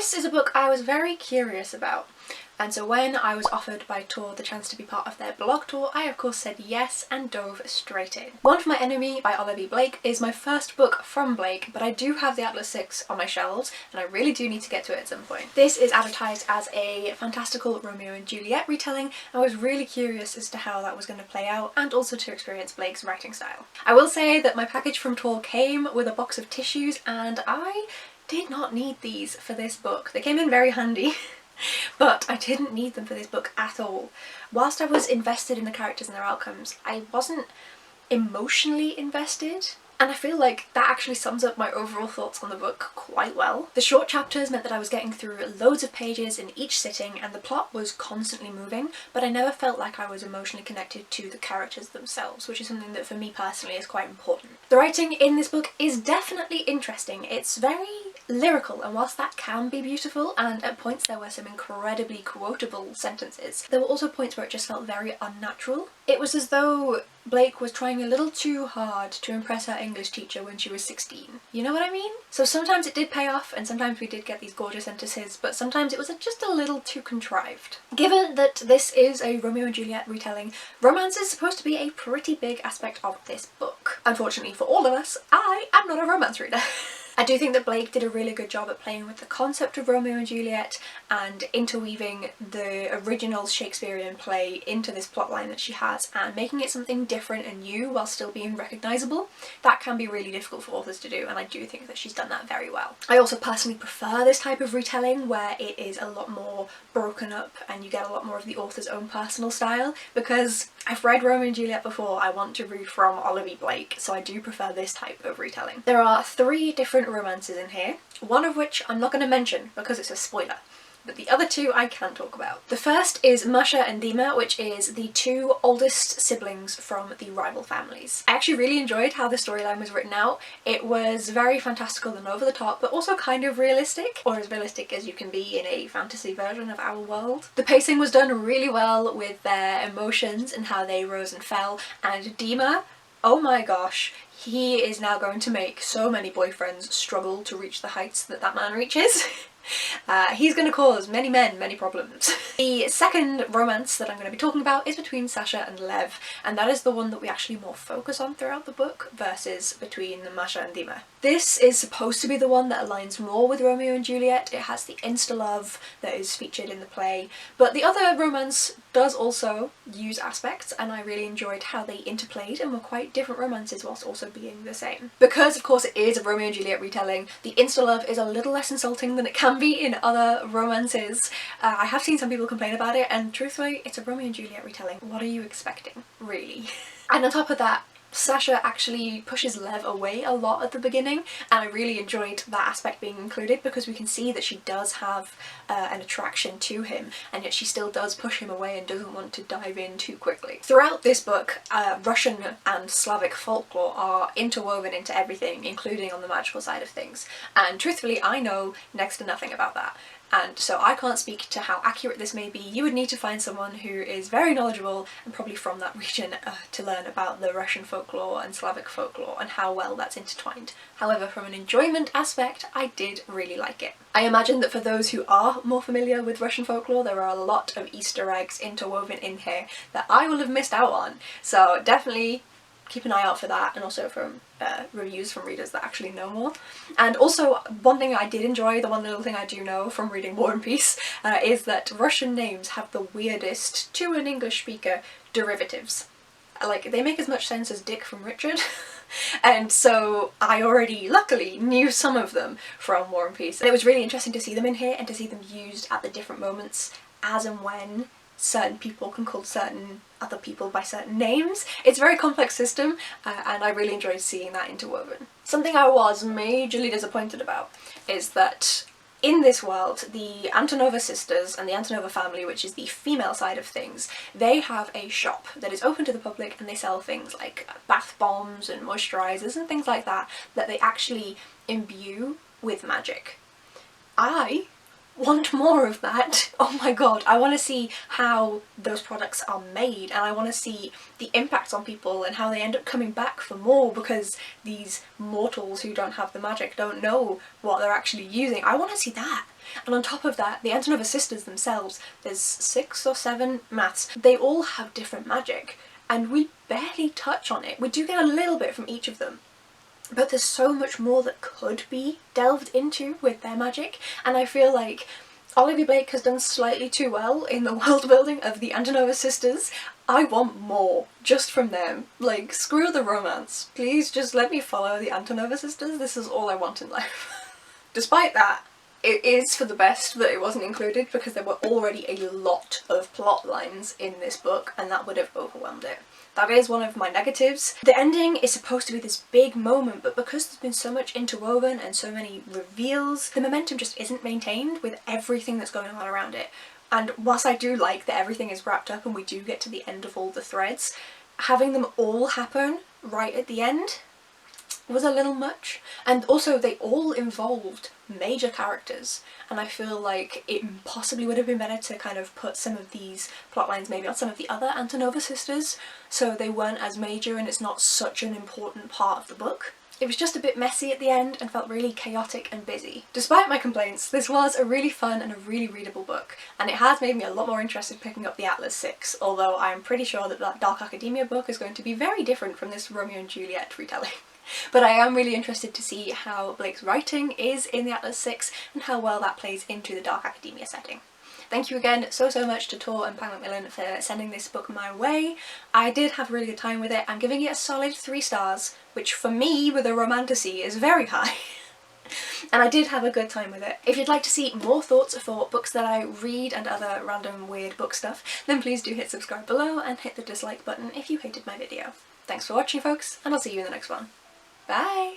This is a book I was very curious about, and so when I was offered by Tor the chance to be part of their blog tour, I of course said yes and dove straight in. One for My Enemy by Olivie Blake is my first book from Blake, but I do have the Atlas 6 on my shelves and I really do need to get to it at some point. This is advertised as a fantastical Romeo and Juliet retelling. I was really curious as to how that was going to play out and also to experience Blake's writing style. I will say that my package from Tor came with a box of tissues and I did not need these for this book. They came in very handy. But I didn't need them for this book at all. Whilst I was invested in the characters and their outcomes, I wasn't emotionally invested. And I feel like that actually sums up my overall thoughts on the book quite well. The short chapters meant that I was getting through loads of pages in each sitting and the plot was constantly moving, but I never felt like I was emotionally connected to the characters themselves, which is something that for me personally is quite important. The writing in this book is definitely interesting. It's very lyrical, and whilst that can be beautiful, and at points there were some incredibly quotable sentences, there were also points where it just felt very unnatural. It was as though Blake was trying a little too hard to impress her English teacher when she was 16. You know what I mean? So sometimes it did pay off and sometimes we did get these gorgeous sentences, but sometimes it was just a little too contrived. Given that this is a Romeo and Juliet retelling, romance is supposed to be a pretty big aspect of this book. Unfortunately for all of us, I am not a romance reader. I do think that Blake did a really good job at playing with the concept of Romeo and Juliet and interweaving the original Shakespearean play into this plotline that she has and making it something different and new while still being recognisable. That can be really difficult for authors to do, and I do think that she's done that very well. I also personally prefer this type of retelling where it is a lot more broken up and you get a lot more of the author's own personal style, because I've read Romeo and Juliet before. I want to read from Olivie Blake, so I do prefer this type of retelling. There are 3 different romances in here, one of which I'm not going to mention because it's a spoiler, but the other 2 I can talk about. The first is Masha and Dima, which is the 2 oldest siblings from the rival families. I actually really enjoyed how the storyline was written out. It was very fantastical and over the top, but also kind of realistic, or as realistic as you can be in a fantasy version of our world. The pacing was done really well with their emotions and how they rose and fell, and Dima, oh my gosh, he is now going to make so many boyfriends struggle to reach the heights that that man reaches. He's going to cause many men many problems. The second romance that I'm going to be talking about is between Sasha and Lev, and that is the one that we actually more focus on throughout the book versus between Masha and Dima. This is supposed to be the one that aligns more with Romeo and Juliet. It has the insta-love that is featured in the play, but the other romance does also use aspects, and I really enjoyed how they interplayed and were quite different romances whilst also being the same. Because of course it is a Romeo and Juliet retelling, the insta-love is a little less insulting than it can be in other romances. I have seen some people complain about it, and truthfully, it's a Romeo and Juliet retelling. What are you expecting, really? And on top of that, Sasha actually pushes Lev away a lot at the beginning, and I really enjoyed that aspect being included because we can see that she does have an attraction to him, and yet she still does push him away and doesn't want to dive in too quickly. Throughout this book, Russian and Slavic folklore are interwoven into everything, including on the magical side of things, and truthfully I know next to nothing about that. And so I can't speak to how accurate this may be. You would need to find someone who is very knowledgeable and probably from that region to learn about the Russian folklore and Slavic folklore and how well that's intertwined. However, from an enjoyment aspect, I did really like it. I imagine that for those who are more familiar with Russian folklore, there are a lot of Easter eggs interwoven in here that I will have missed out on. So definitely keep an eye out for that, and also from reviews from readers that actually know more. And also, one thing I did enjoy, the one little thing I do know from reading War and Peace, is that Russian names have the weirdest, to an English speaker, derivatives. Like, they make as much sense as Dick from Richard. And so I already, luckily, knew some of them from War and Peace. And it was really interesting to see them in here and to see them used at the different moments as and when certain people can call certain other people by certain names. It's a very complex system, and I really enjoyed seeing that interwoven. Something I was majorly disappointed about is that in this world, the Antonova sisters and the Antonova family, which is the female side of things, they have a shop that is open to the public, and they sell things like bath bombs and moisturisers and things like that that they actually imbue with magic. I want more of that. Oh my god, I want to see how those products are made, and I want to see the impact on people and how they end up coming back for more because these mortals who don't have the magic don't know what they're actually using. I want to see that. And on top of that, the Antonova sisters themselves, there's 6 or 7 maths, they all have different magic, and we barely touch on it. We do get a little bit from each of them, but there's so much more that could be delved into with their magic, and I feel like Olivie Blake has done slightly too well in the world building of the Antonova sisters. I want more just from them. Like, screw the romance. Please just let me follow the Antonova sisters. This is all I want in life. Despite that, it is for the best that it wasn't included because there were already a lot of plot lines in this book and that would have overwhelmed it. That is one of my negatives. The ending is supposed to be this big moment, but because there's been so much interwoven and so many reveals, the momentum just isn't maintained with everything that's going on around it. And whilst I do like that everything is wrapped up and we do get to the end of all the threads, having them all happen right at the end was a little much. And also they all involved major characters, and I feel like it possibly would have been better to kind of put some of these plotlines maybe on some of the other Antonova sisters so they weren't as major and it's not such an important part of the book. It was just a bit messy at the end and felt really chaotic and busy. Despite my complaints, this was a really fun and a really readable book, and it has made me a lot more interested in picking up the Atlas 6, although I'm pretty sure that that Dark Academia book is going to be very different from this Romeo and Juliet retelling. But I am really interested to see how Blake's writing is in the Atlas 6 and how well that plays into the Dark Academia setting. Thank you again so much to Tor and Pam Macmillan for sending this book my way. I did have a really good time with it. I'm giving it a solid 3 stars, which for me with a Romantasy is very high. And I did have a good time with it. If you'd like to see more thoughts for books that I read and other random weird book stuff, then please do hit subscribe below and hit the dislike button if you hated my video. Thanks for watching folks, and I'll see you in the next one. Bye!